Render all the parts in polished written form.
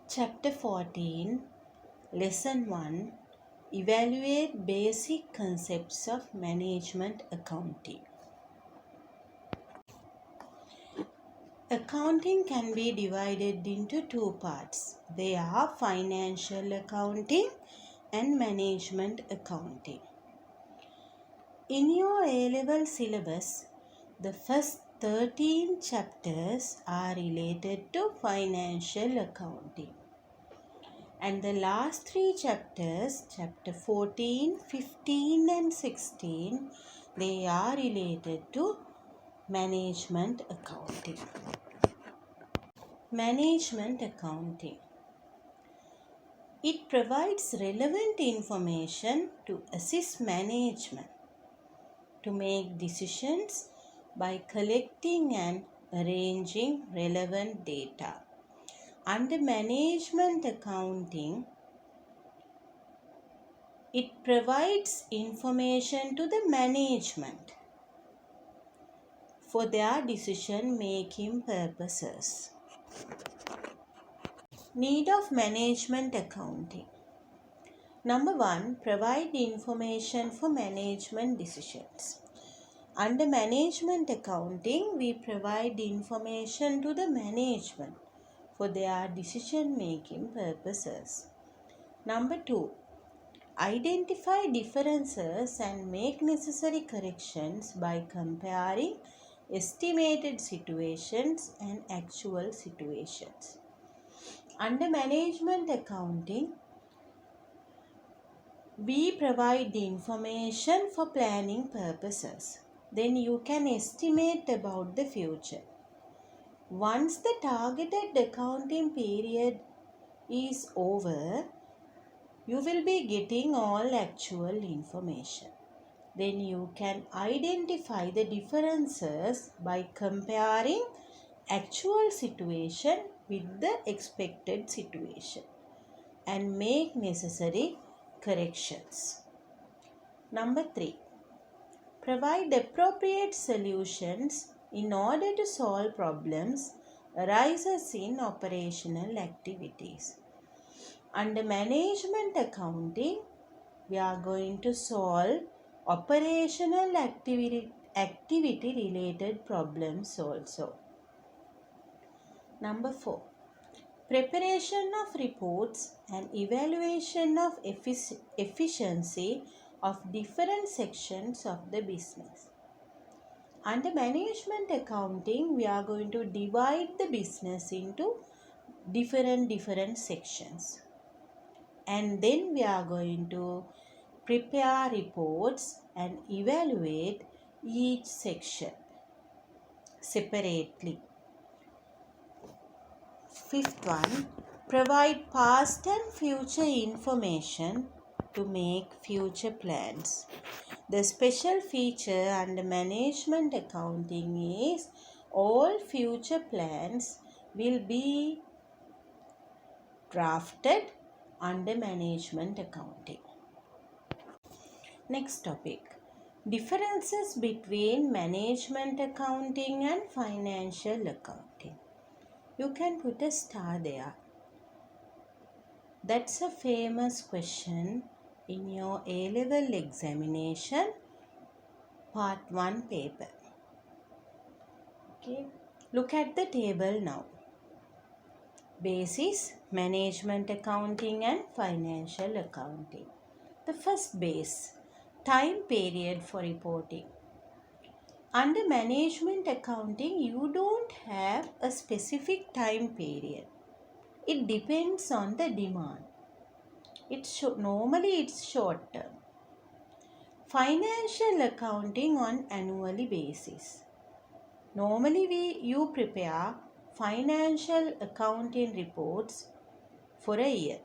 Chapter 14, Lesson 1, Evaluate Basic Concepts of Management Accounting. Accounting can be divided into two parts. They are financial accounting and management accounting. In your A-level syllabus, the first 13 chapters are related to financial accounting. And the last three chapters, chapter 14, 15 and 16, they are related to management accounting. Management accounting. It provides relevant information to assist management to make decisions by collecting and arranging relevant data. Under management accounting, it provides information to the management for their decision-making purposes. Need of management accounting. Number 1, provide information for management decisions. Under management accounting, we provide information to the management for their decision-making purposes. Number 2, identify differences and make necessary corrections by comparing estimated situations and actual situations. Under management accounting, we provide the information for planning purposes. Then you can estimate about the future. Once the targeted accounting period is over, you will be getting all actual information. Then you can identify the differences by comparing actual situation with the expected situation and make necessary corrections. Number 3, provide appropriate solutions in order to solve problems arises in operational activities. Under management accounting, we are going to solve operational activity related problems also. Number 4, preparation of reports and evaluation of efficiency of different sections of the business. Under management accounting, we are going to divide the business into different sections. And then we are going to prepare reports and evaluate each section separately. Fifth one, provide past and future information to make future plans. The special feature under management accounting is all future plans will be drafted under management accounting. Next topic, differences between management accounting and financial accounting. You can put a star there. That's a famous question in your A-level examination, part 1 paper. Okay, look at the table now. Basis, management accounting and financial accounting. The first base, time period for reporting. Under management accounting, you don't have a specific time period. It depends on the demand. Normally it's short term. Financial accounting on annually basis. Normally you prepare financial accounting reports for a year.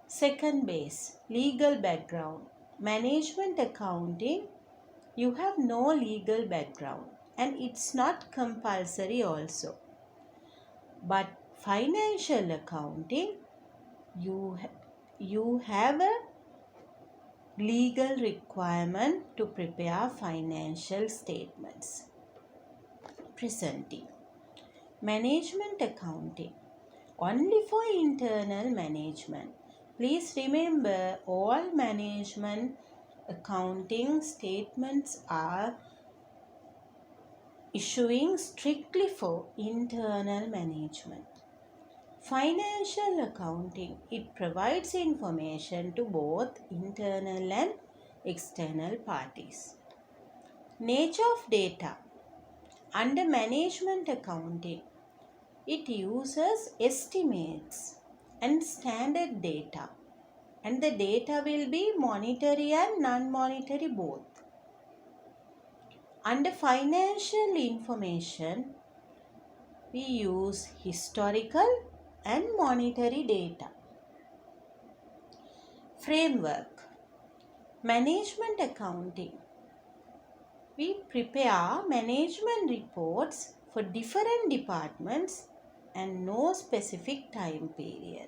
Second base, legal background. Management accounting, you have no legal background and it's not compulsory also. But financial accounting, you have a legal requirement to prepare financial statements. Presenting. Management accounting. only for internal management. Please remember, all management accounting statements are issuing strictly for internal management. Financial accounting, it provides information to both internal and external parties. Nature of data. Under management accounting, it uses estimates and standard data, and the data will be monetary and non-monetary both. Under financial information, we use historical and monetary data. Framework. Management accounting. We prepare management reports for different departments and no specific time period.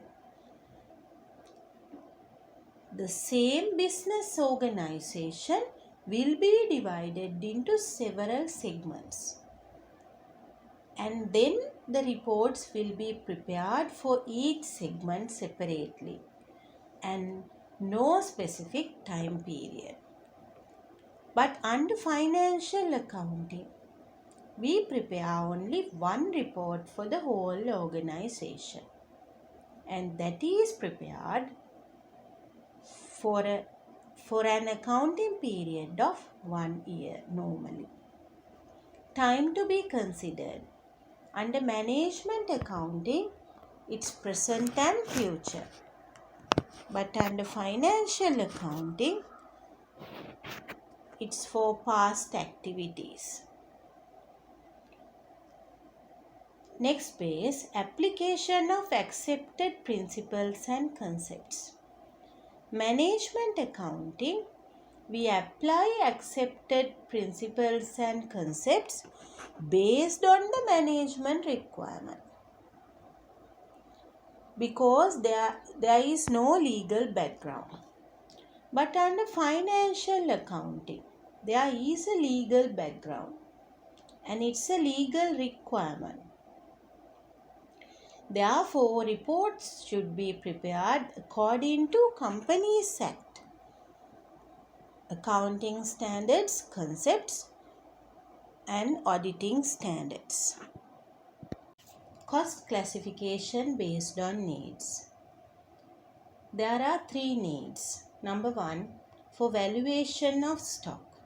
The same business organization will be divided into several segments, and then the reports will be prepared for each segment separately and no specific time period. But under financial accounting, we prepare only one report for the whole organization, and that is prepared for an accounting period of 1 year normally. Time to be considered. Under management accounting, it's present and future. But under financial accounting, it's for past activities. Next is application of accepted principles and concepts. Management accounting, we apply accepted principles and concepts based on the management requirement, because there is no legal background. But under financial accounting, there is a legal background and it's a legal requirement. Therefore, reports should be prepared according to Companies Act, accounting standards, concepts, and auditing standards. Cost classification based on needs. There are 3 needs. Number 1, for valuation of stock.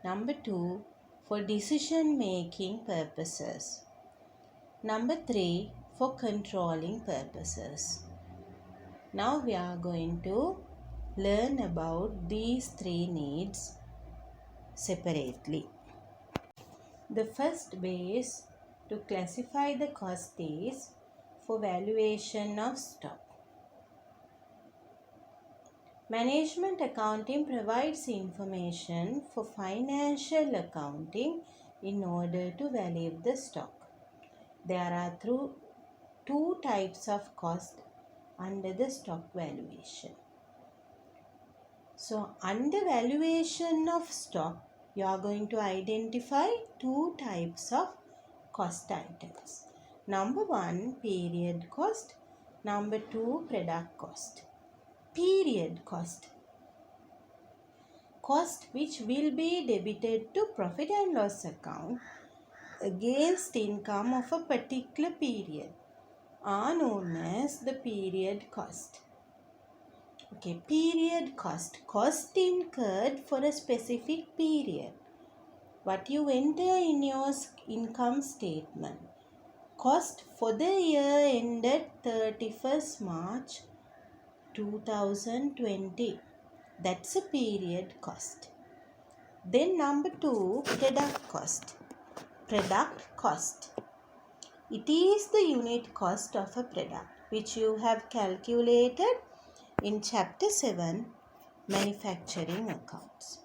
Number 2, for decision making purposes. Number 3, for controlling purposes. Now we are going to learn about these 3 needs separately. The first base to classify the cost is for valuation of stock. Management accounting provides information for financial accounting in order to value the stock. There are 2 types of cost under the stock valuation. So, under valuation of stock, you are going to identify 2 types of cost items. Number 1, period cost. Number 2, product cost. Period cost. Cost which will be debited to profit and loss account against income of a particular period are known as the period cost. Okay, period cost. Cost incurred for a specific period. What you enter in your income statement. Cost for the year ended 31st March 2020. That's a period cost. Then number 2, product cost. Product cost. It is the unit cost of a product which you have calculated in chapter 7, manufacturing accounts.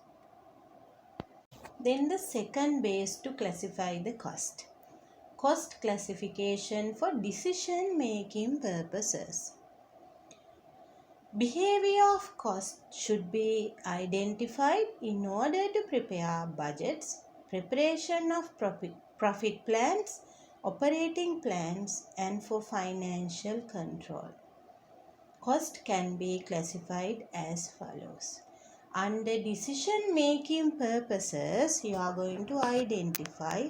Then the second base to classify the cost. Cost classification for decision making purposes. Behavior of cost should be identified in order to prepare budgets, preparation of profit plans operating plans, and for financial control. Cost can be classified as follows. Under decision making purposes, you are going to identify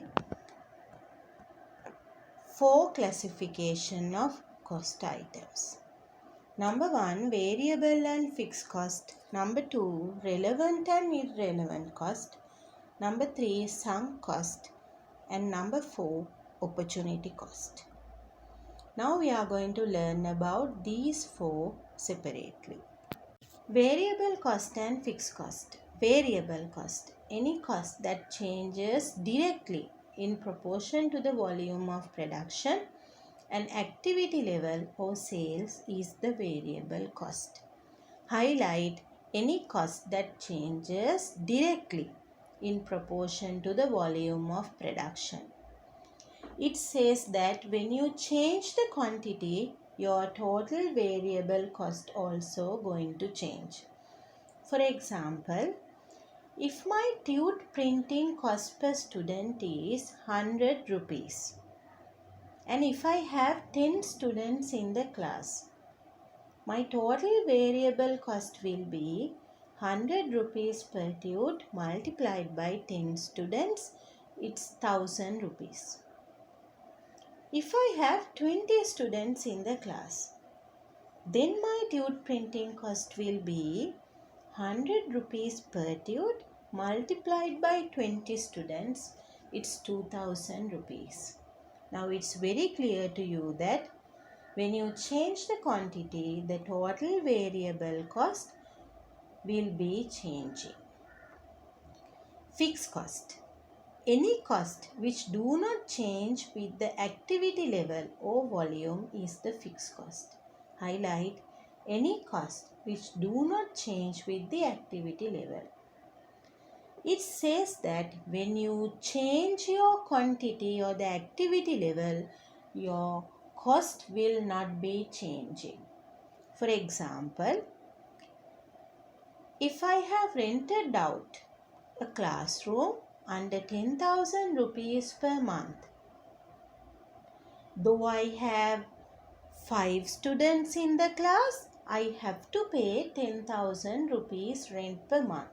four classification of cost items. Number 1, variable and fixed cost. Number 2, relevant and irrelevant cost. Number 3, sunk cost. And number 4, opportunity cost. Now we are going to learn about these four separately. Variable cost and fixed cost. Variable cost. Any cost that changes directly in proportion to the volume of production and activity level or sales is the variable cost. Highlight any cost that changes directly in proportion to the volume of production. It says that when you change the quantity, your total variable cost also going to change. For example, if my tube printing cost per student is 100 rupees and if I have 10 students in the class, my total variable cost will be 100 rupees per tube multiplied by 10 students, it's 1000 rupees. If I have 20 students in the class, then my tube printing cost will be 100 rupees per tube multiplied by 20 students, it's 2000 rupees. Now it's very clear to you that when you change the quantity, the total variable cost will be changing. Fixed cost. Any cost which do not change with the activity level or volume is the fixed cost. Highlight any cost which do not change with the activity level. It says that when you change your quantity or the activity level, your cost will not be changing. For example, if I have rented out a classroom under 10,000 rupees per month, though I have 5 students in the class, I have to pay 10,000 rupees rent per month.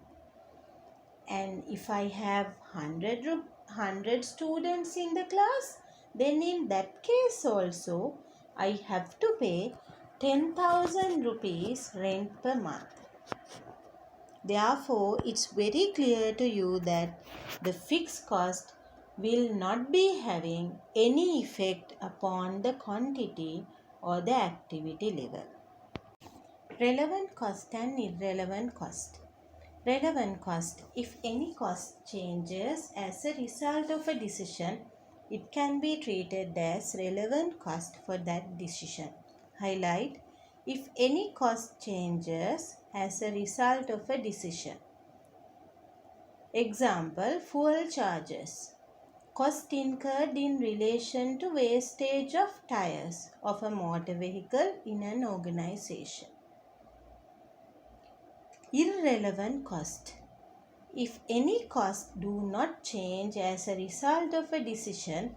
And if I have 100 students in the class, then in that case also I have to pay 10,000 rupees rent per month. Therefore, it's very clear to you that the fixed cost will not be having any effect upon the quantity or the activity level. Relevant cost and irrelevant cost. Relevant cost. If any cost changes as a result of a decision, it can be treated as relevant cost for that decision. Highlight if any cost changes as a result of a decision. Example, fuel charges. Cost incurred in relation to wastage of tires of a motor vehicle in an organization. Irrelevant cost. If any cost do not change as a result of a decision,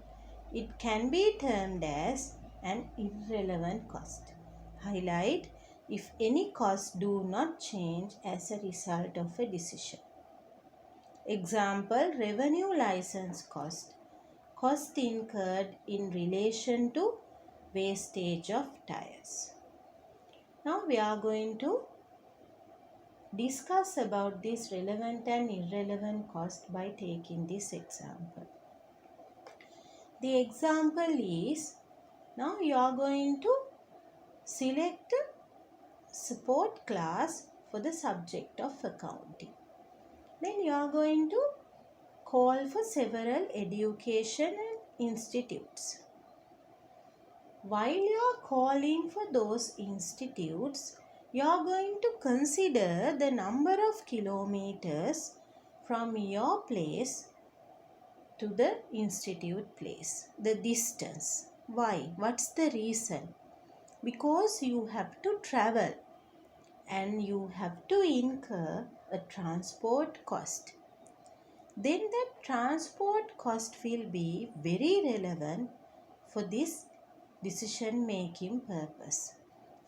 it can be termed as an irrelevant cost. Highlight if any costs do not change as a result of a decision. Example, revenue license cost. Cost incurred in relation to wastage of tires. Now we are going to discuss about this relevant and irrelevant cost by taking this example. The example is, now you are going to select a support class for the subject of accounting. Then you are going to call for several education institutes. While you are calling for those institutes, you are going to consider the number of kilometers from your place to the institute place, the distance. Why? What's the reason? Because you have to travel and you have to incur a transport cost. Then that transport cost will be very relevant for this decision making purpose.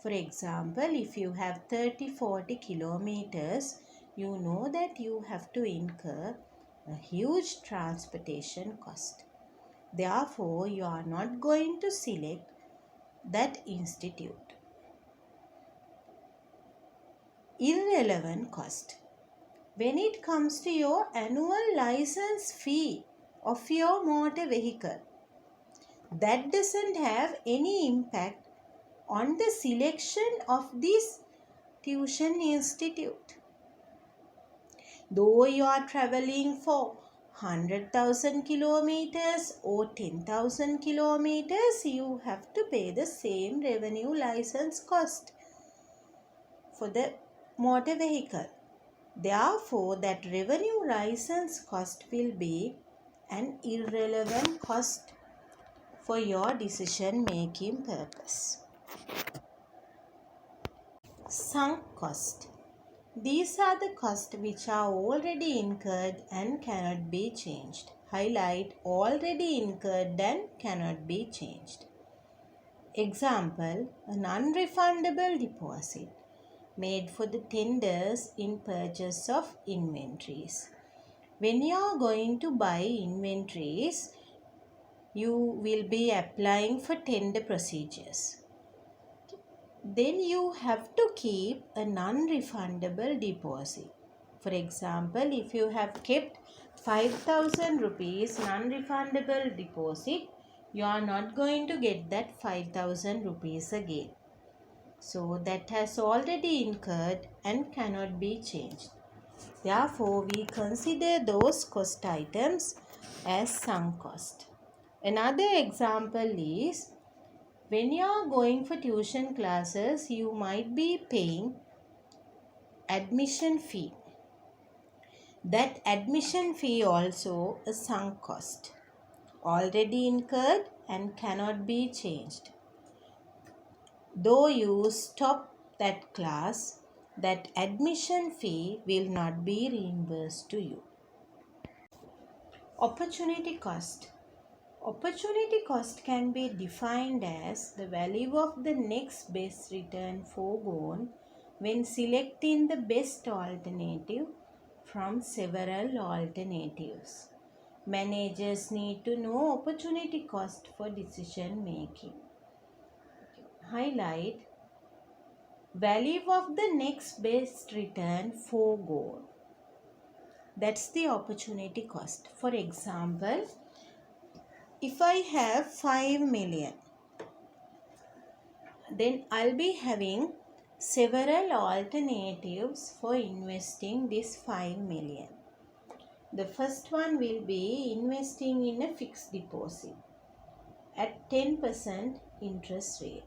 For example, if you have 30-40 kilometers, you know that you have to incur a huge transportation cost. Therefore, you are not going to select that institute. Irrelevant cost. When it comes to your annual license fee of your motor vehicle, that doesn't have any impact on the selection of this tuition institute. Though you are traveling for 100,000 kilometers or 10,000 kilometers, you have to pay the same revenue license cost for the motor vehicle. Therefore, that revenue license cost will be an irrelevant cost for your decision making purpose. Sunk cost. These are the costs which are already incurred and cannot be changed. Highlight already incurred and cannot be changed. Example, an unrefundable deposit made for the tenders in purchase of inventories. When you are going to buy inventories, you will be applying for tender procedures. Then you have to keep a non-refundable deposit. For example, if you have kept 5,000 rupees non-refundable deposit, you are not going to get that 5,000 rupees again. So that has already incurred and cannot be changed. Therefore, we consider those cost items as sunk cost. Another example is, when you are going for tuition classes, you might be paying admission fee. That admission fee also a sunk cost, already incurred and cannot be changed. Though you stop that class, that admission fee will not be reimbursed to you. Opportunity cost. Opportunity cost can be defined as the value of the next best return foregone when selecting the best alternative from several alternatives. Managers need to know opportunity cost for decision making. Highlight value of the next best return foregone. That's the opportunity cost. For example, if I have 5 million, then I'll be having several alternatives for investing this 5 million. The first one will be investing in a fixed deposit at 10% interest rate.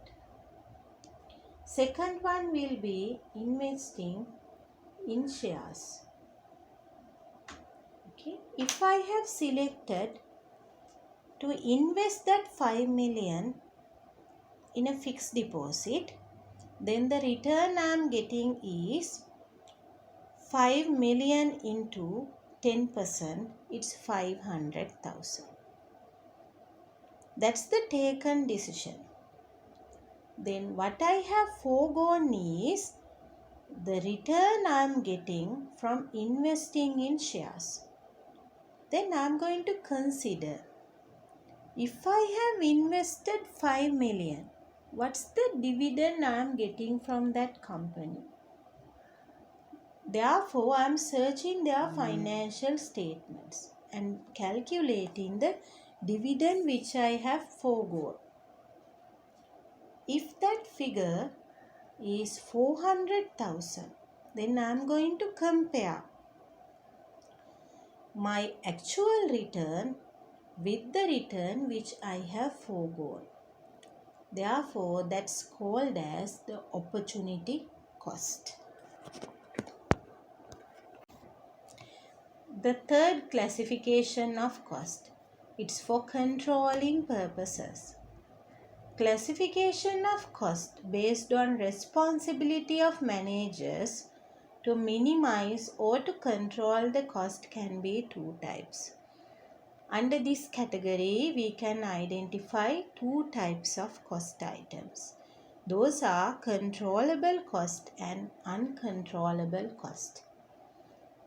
Second one will be investing in shares. Okay. If I have selected to invest that 5 million in a fixed deposit, then the return I am getting is 5 million into 10%, it's 500,000. That's the taken decision. Then what I have foregone is the return I am getting from investing in shares. Then I am going to consider, if I have invested 5 million, what's the dividend I am getting from that company? Therefore, I am searching their financial statements and calculating the dividend which I have foregone. If that figure is 400,000, then I am going to compare my actual return with the return which I have foregone. Therefore, that's called as the opportunity cost. The third classification of cost, it's for controlling purposes. Classification of cost based on responsibility of managers to minimize or to control the cost can be two types. Under this category, we can identify two types of cost items. Those are controllable cost and uncontrollable cost.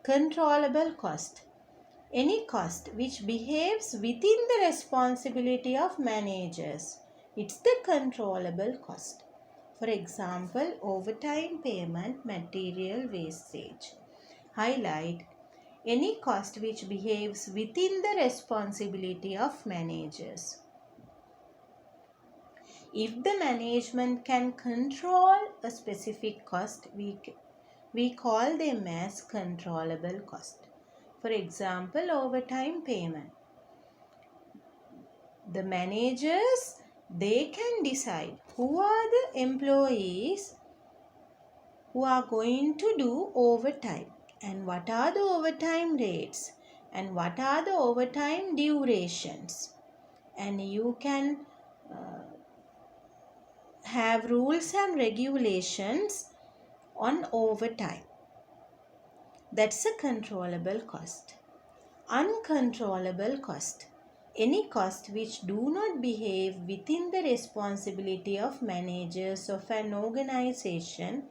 Controllable cost. Any cost which behaves within the responsibility of managers. It's the controllable cost. For example, overtime payment, material wastage. Highlight any cost which behaves within the responsibility of managers. If the management can control a specific cost, we call them as controllable cost. For example, overtime payment. The managers, they can decide who are the employees who are going to do overtime and what are the overtime rates and what are the overtime durations. And you can have rules and regulations on overtime. That's a controllable cost. Uncontrollable cost. Any cost which do not behave within the responsibility of managers of an organization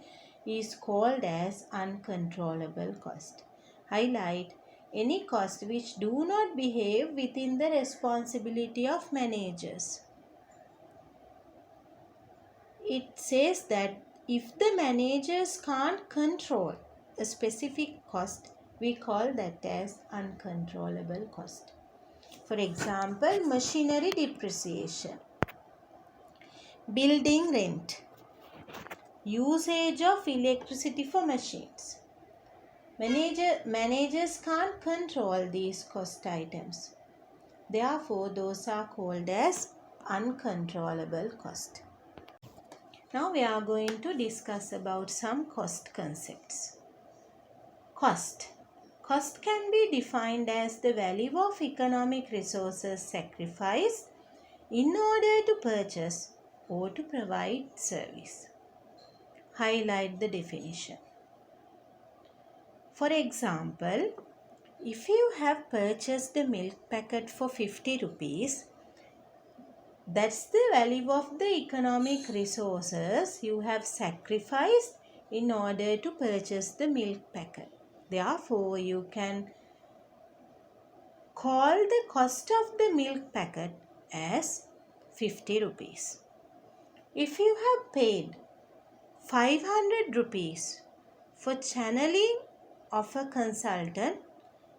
is called as uncontrollable cost. Highlight any cost which do not behave within the responsibility of managers. It says that if the managers can't control a specific cost, we call that as uncontrollable cost. For example, machinery depreciation, building rent, usage of electricity for machines. Managers can't control these cost items. Therefore, those are called as uncontrollable cost. Now we are going to discuss about some cost concepts. Cost. Cost can be defined as the value of economic resources sacrificed in order to purchase or to provide service. Highlight the definition. For example, if you have purchased the milk packet for 50 rupees, that's the value of the economic resources you have sacrificed in order to purchase the milk packet. Therefore, you can call the cost of the milk packet as 50 rupees. If you have paid 500 rupees for channeling of a consultant,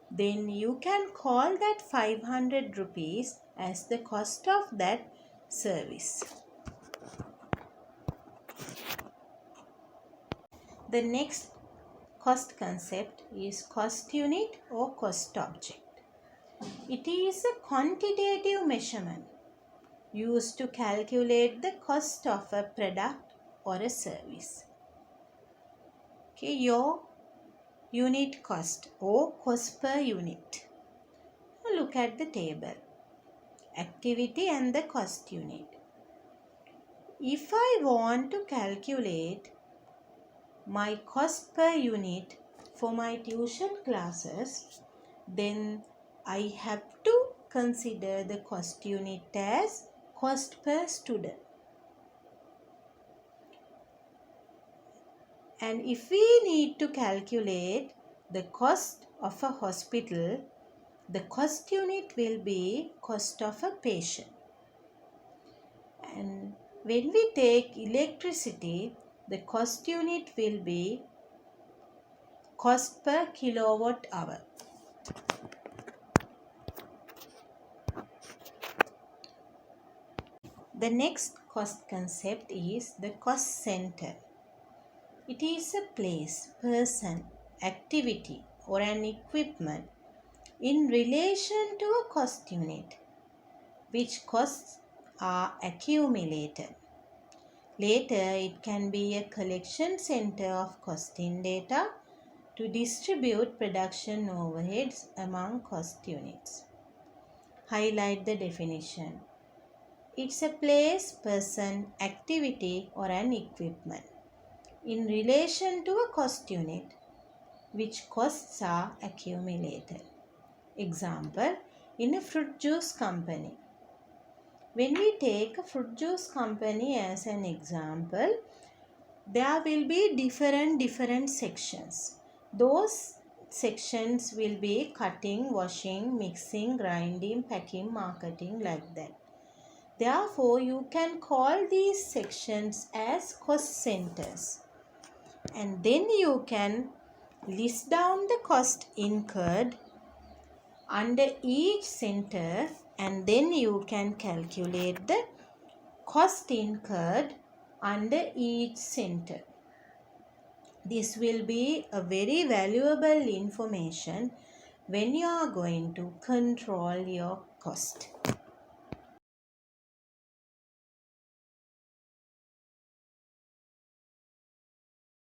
then you can call that 500 rupees as the cost of that service. The next cost concept is cost unit or cost object. It is a quantitative measurement used to calculate the cost of a product or a service. Okay, your unit cost or cost per unit. Now look at the table. Activity and the cost unit. If I want to calculate my cost per unit for my tuition classes, then I have to consider the cost unit as cost per student. And if we need to calculate the cost of a hospital, the cost unit will be cost of a patient. And when we take electricity, the cost unit will be cost per kilowatt hour. The next cost concept is the cost center. It is a place, person, activity or an equipment in relation to a cost unit, which costs are accumulated. Later, it can be a collection center of costing data to distribute production overheads among cost units. Highlight the definition. It's a place, person, activity or an equipment in relation to a cost unit which costs are accumulated. Example, in a fruit juice company. When we take a fruit juice company as an example, there will be different sections. Those sections will be cutting, washing, mixing, grinding, packing, marketing, like that. Therefore, you can call these sections as cost centers. And then you can list down the cost incurred under each center, and then you can calculate the cost incurred under each center. This will be a very valuable information when you are going to control your cost.